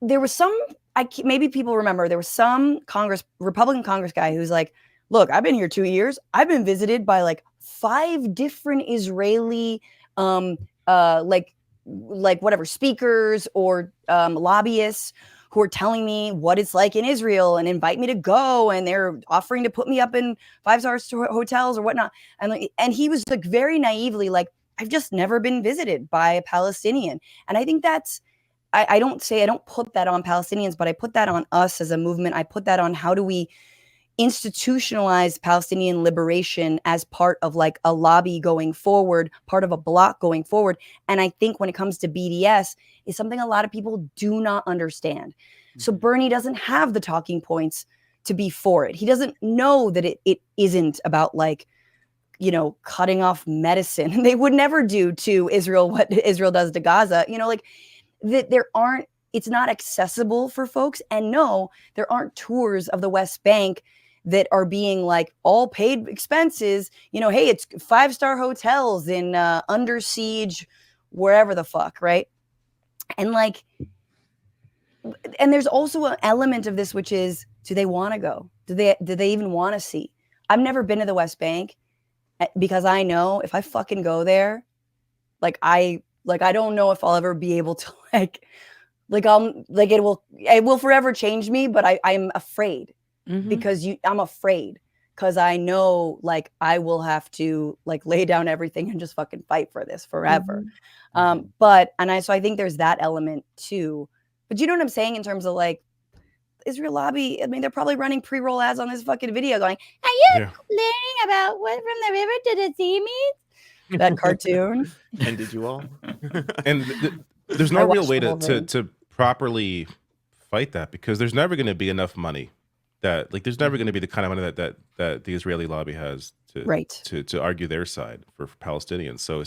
There was some, maybe people remember, there was some Republican Congress guy who's like, look, I've been here 2 years. I've been visited by like 5 different Israeli, like whatever, speakers or lobbyists who are telling me what it's like in Israel and invite me to go. And they're offering to put me up in 5-star hotels or whatnot. And he was like very naively like, I've just never been visited by a Palestinian. And I think that's, I don't put that on Palestinians, but I put that on us as a movement. I put that on how do we institutionalize Palestinian liberation as part of like a lobby going forward, part of a bloc going forward. And I think when it comes to BDS, is something a lot of people do not understand. So Bernie doesn't have the talking points to be for it. He doesn't know that it isn't about like, you know, cutting off medicine. They would never do to Israel what Israel does to Gaza. You know, like that it's not accessible for folks. And no, there aren't tours of the West Bank that are being like all paid expenses, you know, hey, it's 5-star hotels in under siege, wherever the fuck, right? And like, and there's also an element of this, which is, do they want to go? Do they even want to see? I've never been to the West Bank because I know if I fucking go there, I don't know if I'll ever be able to it will forever change me, but I'm afraid. Because I'm afraid because I know like I will have to like lay down everything and just fucking fight for this forever. So I think there's that element too. But you know what I'm saying in terms of like Israel lobby? I mean, they're probably running pre-roll ads on this fucking video going, are you complaining about what from the river to the sea means? That cartoon. And did you all? And there's no real way to properly fight that because there's never going to be enough money. That like there's never going to be the kind of money that the Israeli lobby has to argue their side for Palestinians. So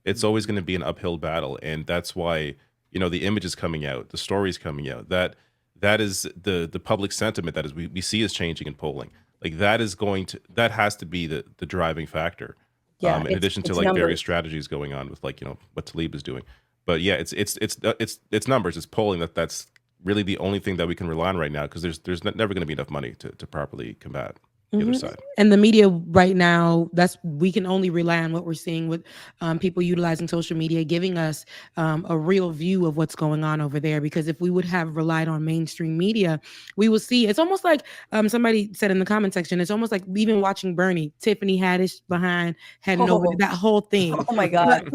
it's always going to be an uphill battle, and that's why the image is coming out, the stories coming out. That is the public sentiment that is we see is changing in polling. Like that has to be the driving factor. In addition to like numbers. Various strategies going on with like what Tlaib is doing. But yeah, it's numbers, it's polling that's really the only thing that we can rely on right now because there's never going to be enough money to properly combat the other side. And the media right now, we can only rely on what we're seeing with people utilizing social media, giving us a real view of what's going on over there. Because if we would have relied on mainstream media, we will see. It's almost like somebody said in the comment section. It's almost like even watching Bernie, Tiffany Haddish behind, heading over that whole thing. Oh my god!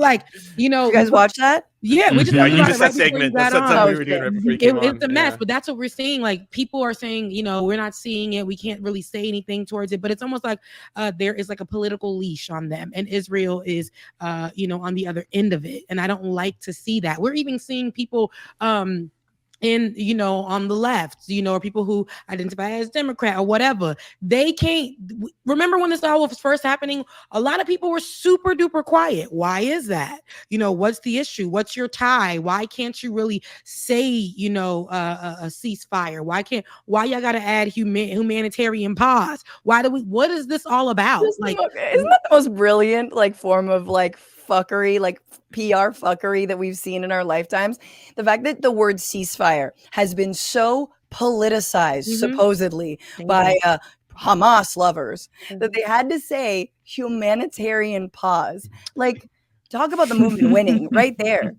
You guys watch that? Yeah, we just that segment. That's something we were doing right before you came on. It's a mess, but that's what we're seeing. Like people are saying, we're not seeing it. We can't really say anything towards it, but it's almost like there is like a political leash on them, and Israel is, on the other end of it. And I don't like to see that. We're even seeing people, on the left, or people who identify as Democrat or whatever, they can't remember when this all was first happening. A lot of people were super duper quiet. Why is that? What's the issue? What's your tie? Why can't you really say, a ceasefire? Why y'all got to add humanitarian pause? What is this all about? Isn't that the most brilliant form of fuckery, PR fuckery that we've seen in our lifetimes? The fact that the word ceasefire has been so politicized, supposedly, by Hamas lovers, that they had to say humanitarian pause. Talk about the movement winning right there.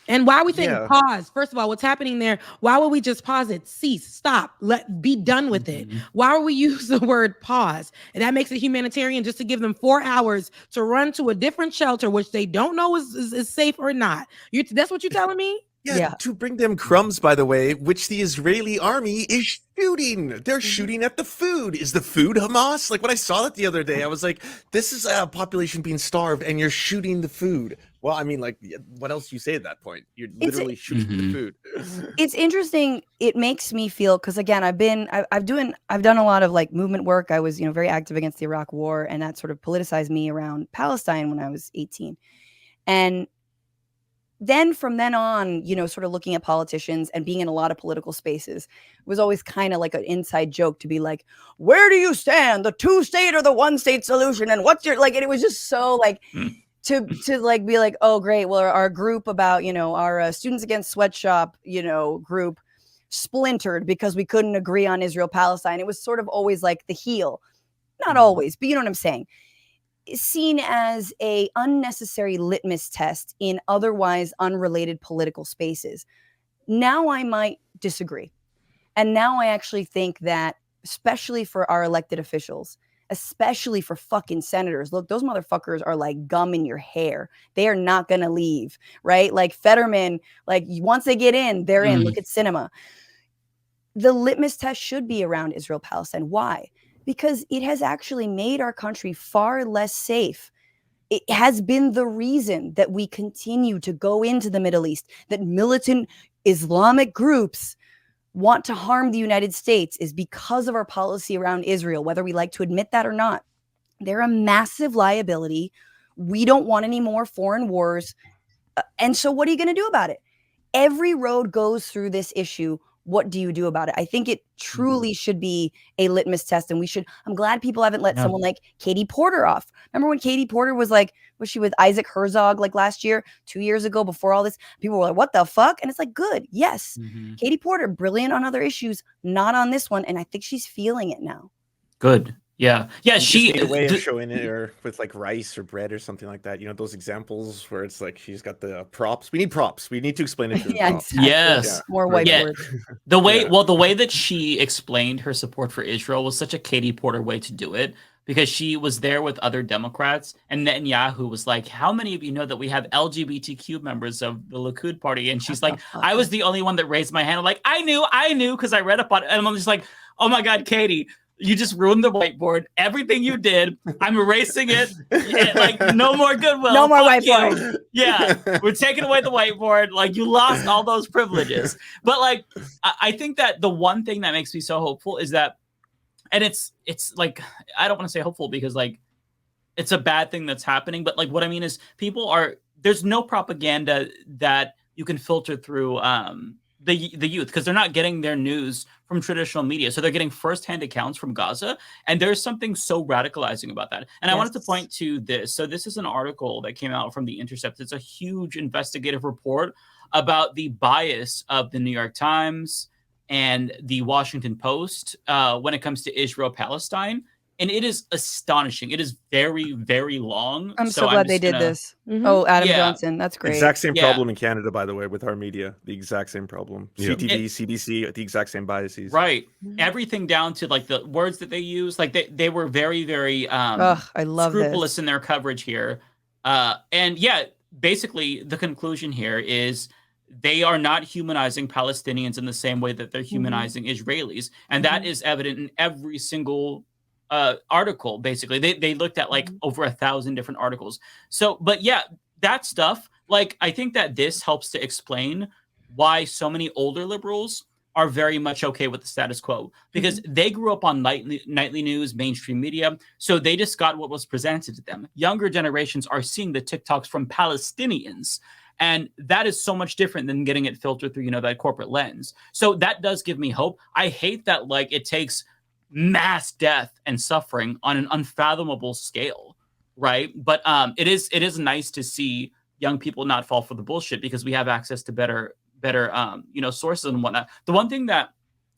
And why are we saying pause? First of all, what's happening there? Why would we just pause it? Cease, stop, be done with it. Why would we use the word pause? And that makes it humanitarian just to give them 4 hours to run to a different shelter, which they don't know is safe or not. That's what you're telling me? Yeah, to bring them crumbs, by the way, which the Israeli army is shooting. They're shooting at the food. Is the food Hamas? When I saw that the other day, I was like, this is a population being starved and you're shooting the food. Well, I mean, what else do you say at that point? You're literally shooting the food. It's interesting. It makes me feel, because again, I've done a lot of movement work. I was, very active against the Iraq War, and that sort of politicized me around Palestine when I was 18. And then from then on, sort of looking at politicians and being in a lot of political spaces was always kind of like an inside joke to be like, where do you stand? The 2-state or the 1-state solution? And what's your, and it was just so to like be like, oh great, well our group about, you know, our Students Against Sweatshop, you know, group splintered because we couldn't agree on Israel Palestine. It was sort of always like the heel, not always, but you know what I'm saying, seen as a unnecessary litmus test in otherwise unrelated political spaces. Now I might disagree, and now I actually think that, especially for our elected officials, especially for fucking senators. Look, those motherfuckers are like gum in your hair. They are not going to leave, right? Like Fetterman, like once they get in, they're in. Look at cinema. The litmus test should be around Israel Palestine. Why? Because it has actually made our country far less safe. It has been the reason that we continue to go into the Middle East, that militant Islamic groups want to harm the United States, is because of our policy around Israel, whether we like to admit that or not. They're a massive liability. We don't want any more foreign wars. And so what are you going to do about it? Every road goes through this issue. What do you do about it? I think it truly should be a litmus test, and I'm glad people haven't let someone like Katie Porter off. Remember when Katie Porter was like, was she with Isaac Herzog like last year, 2 years ago, before all this? People were like, what the fuck? And it's like, good. Yes. Katie Porter, brilliant on other issues, not on this one. And I think she's feeling it now. Good. Yeah. She need a way of showing it, or with like rice or bread or something like that. You know, those examples where it's like she's got the props. We need props. We need to explain it. Exactly. Yes. More whiteboard. The way that she explained her support for Israel was such a Katie Porter way to do it, because she was there with other Democrats, and Netanyahu was like, how many of you know that we have LGBTQ members of the Likud party? And she's like, I was the only one that raised my hand. I'm like, I knew because I read up on it. And I'm just like, oh my God, Katie, you just ruined the whiteboard. Everything you did, I'm erasing it. Like, no more goodwill. No more whiteboard. Yeah, we're taking away the whiteboard. Like, you lost all those privileges. But like, I think that the one thing that makes me so hopeful is that, and it's like, I don't want to say hopeful because like, it's a bad thing that's happening. But like, what I mean is there's no propaganda that you can filter through the youth, because they're not getting their news from traditional media. So they're getting firsthand accounts from Gaza. And there's something so radicalizing about that. And I wanted to point to this. So this is an article that came out from The Intercept. It's a huge investigative report about the bias of the New York Times and the Washington Post when it comes to Israel-Palestine. And it is astonishing. It is very, very long. I'm so glad they did this. Oh, Adam Johnson. That's great. Exact same problem in Canada, by the way, with our media. The exact same problem. CTV, CBC, the exact same biases. Right. Everything down to like the words that they use. Like they were very, very I love scrupulous this. in their coverage here. And yeah, basically the conclusion here is they are not humanizing Palestinians in the same way that they're humanizing Israelis. And that is evident in every single article. Basically they looked at like over 1,000 different articles. So, but yeah, that stuff, like, I think that this helps to explain why so many older liberals are very much okay with the status quo, because they grew up on nightly news, mainstream media. So they just got what was presented to them. Younger generations are seeing the TikToks from Palestinians, and that is so much different than getting it filtered through, that corporate lens. So that does give me hope. I hate that like it takes mass death and suffering on an unfathomable scale, right? But it is nice to see young people not fall for the bullshit, because we have access to better sources and whatnot. The one thing that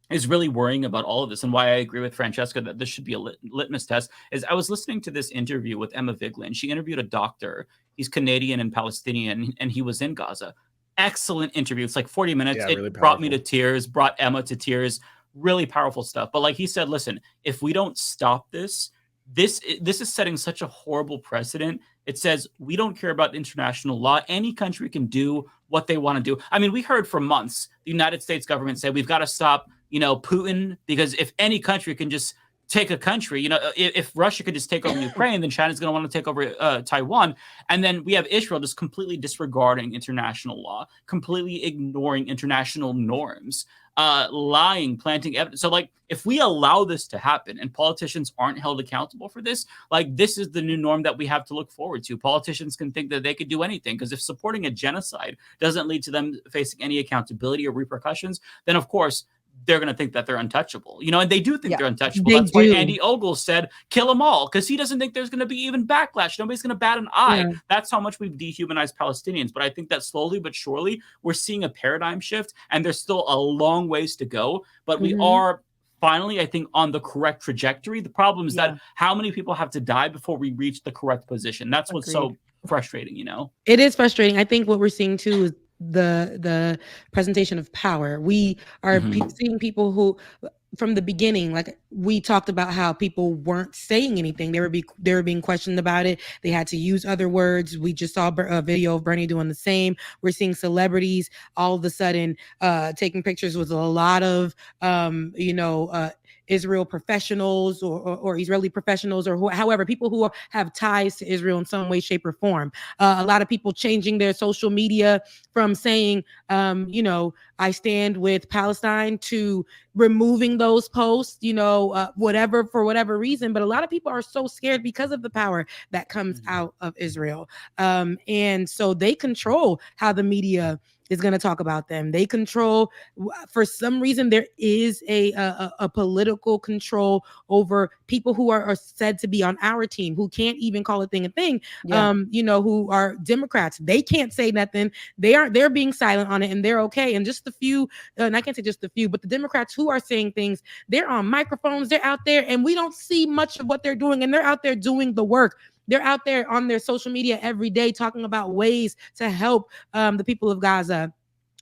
is really worrying about all of this, and why I agree with Francesca that this should be a litmus test, is I was listening to this interview with Emma Vigeland. She interviewed a doctor. He's Canadian and Palestinian, and he was in Gaza. Excellent interview. It's like 40 minutes. Yeah, it really brought me to tears, brought Emma to tears. Really powerful stuff. But like he said, listen, if we don't stop this is setting such a horrible precedent. It says we don't care about international law. Any country can do what they want to do. I mean, we heard for months the United States government say we've got to stop, Putin, because if any country can just take a country, if Russia could just take over Ukraine, then China's going to want to take over Taiwan. And then we have Israel just completely disregarding international law, completely ignoring international norms, lying, planting evidence. So like, if we allow this to happen and politicians aren't held accountable for this, like, this is the new norm that we have to look forward to. Politicians can think that they could do anything, because if supporting a genocide doesn't lead to them facing any accountability or repercussions, then of course they're going to think that they're untouchable, you know, and they do think they're untouchable. They That's why do. Andy Ogle said, kill them all, because he doesn't think there's going to be even backlash. Nobody's going to bat an eye. Yeah. That's how much we've dehumanized Palestinians. But I think that slowly but surely we're seeing a paradigm shift, and there's still a long ways to go. But we are finally, I think, on the correct trajectory. The problem is that how many people have to die before we reach the correct position? That's what's so frustrating, you know? It is frustrating. I think what we're seeing too is the presentation of power. We are seeing people who, from the beginning, like we talked about how people weren't saying anything. They were being questioned about it. They had to use other words. We just saw a video of Bernie doing the same. We're seeing celebrities all of a sudden taking pictures with a lot of Israel professionals or Israeli professionals or however, people who have ties to Israel in some way, shape, or form. A lot of people changing their social media from saying, I stand with Palestine to removing those posts, for whatever reason. But a lot of people are so scared because of the power that comes out of Israel. And so they control how the media is going to talk about them. They control, for some reason, there is a political control over people who are said to be on our team, who can't even call a thing a thing, who are Democrats. They can't say nothing. They're being silent on it, and they're okay. And just the few, and I can't say just the few, but the Democrats who are saying things, they're on microphones, they're out there, and we don't see much of what they're doing, and they're out there doing the work. They're out there on their social media every day talking about ways to help the people of Gaza,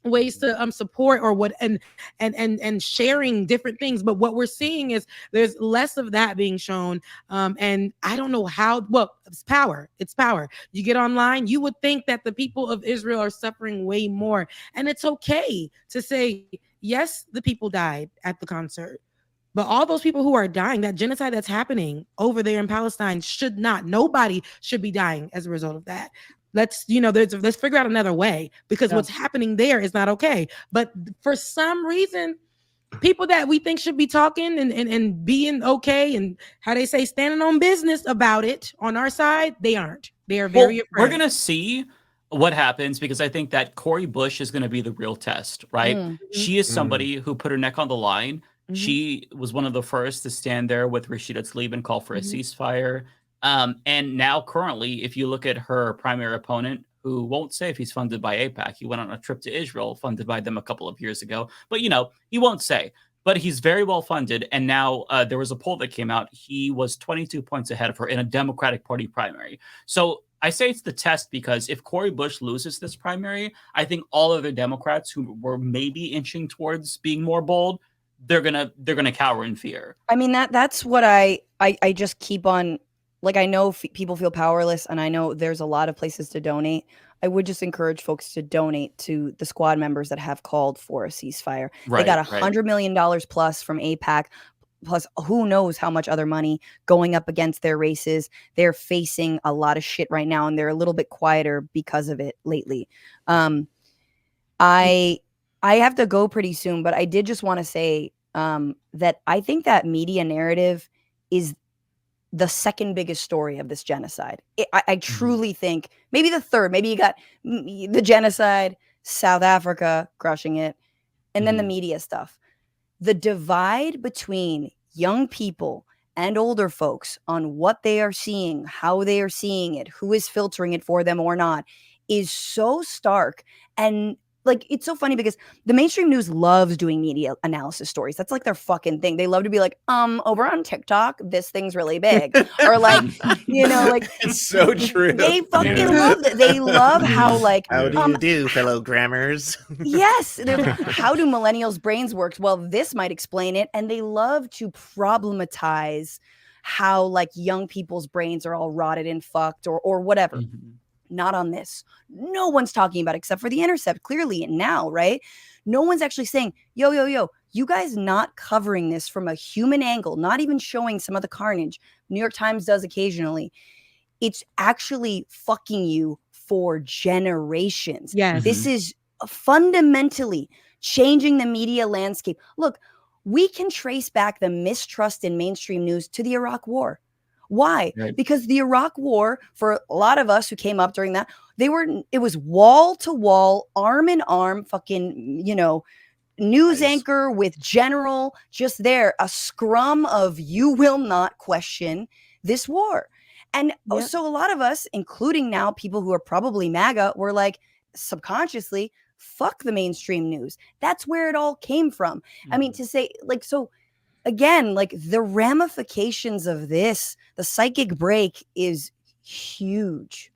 ways to support or what and sharing different things. But what we're seeing is there's less of that being shown. And I don't know how. Well, it's power. It's power. You get online, you would think that the people of Israel are suffering way more. And it's okay to say, yes, the people died at the concert. But all those people who are dying, that genocide that's happening over there in Palestine nobody should be dying as a result of that. Let's figure out another way, because what's happening there is not okay. But for some reason, people that we think should be talking and being okay and, how they say, standing on business about it on our side, they aren't. They are very afraid. We're going to see what happens, because I think that Cori Bush is going to be the real test, right? She is somebody who put her neck on the line. She was one of the first to stand there with Rashida Tlaib and call for a ceasefire. And now currently, if you look at her primary opponent, who won't say if he's funded by AIPAC, he went on a trip to Israel funded by them a couple of years ago, but he won't say, but he's very well funded. And now there was a poll that came out. He was 22 points ahead of her in a Democratic Party primary. So I say it's the test, because if Cori Bush loses this primary, I think all other Democrats who were maybe inching towards being more bold, they're gonna cower in fear. I mean, that's what I just keep on. Like, I know people feel powerless, and I know there's a lot of places to donate. I would just encourage folks to donate to the squad members that have called for a ceasefire. They got $100 million plus from AIPAC, plus who knows how much other money going up against their races. They're facing a lot of shit right now, and they're a little bit quieter because of it lately. I have to go pretty soon, but I did just want to say that I think that media narrative is the second biggest story of this genocide. I truly think, maybe the third, maybe you got the genocide, South Africa crushing it, and then the media stuff. The divide between young people and older folks on what they are seeing, how they are seeing it, who is filtering it for them or not, is so stark. And like, it's so funny because the mainstream news loves doing media analysis stories. That's like their fucking thing. They love to be like, over on TikTok, this thing's really big. Or like, like it's so true. They fucking love it. They love how like, how do you do, fellow grammars? Yes. How do millennials' brains work? Well, this might explain it. And they love to problematize how like young people's brains are all rotted and fucked or whatever. Not on this. No one's talking about it except for The Intercept, clearly now, right? No one's actually saying, yo, you guys not covering this from a human angle, not even showing some of the carnage. New York Times does occasionally. It's actually fucking you for generations. Yes. This is fundamentally changing the media landscape. Look, we can trace back the mistrust in mainstream news to the Iraq War. Why? Right. Because the Iraq War, for a lot of us who came up during that, it was wall to wall, arm in arm, fucking, news anchor with general, just there, a scrum of you will not question this war. And so a lot of us, including now people who are probably MAGA, were like subconsciously, fuck the mainstream news. That's where it all came from. I mean, to say like, so again, like the ramifications of this, the psychic break is huge.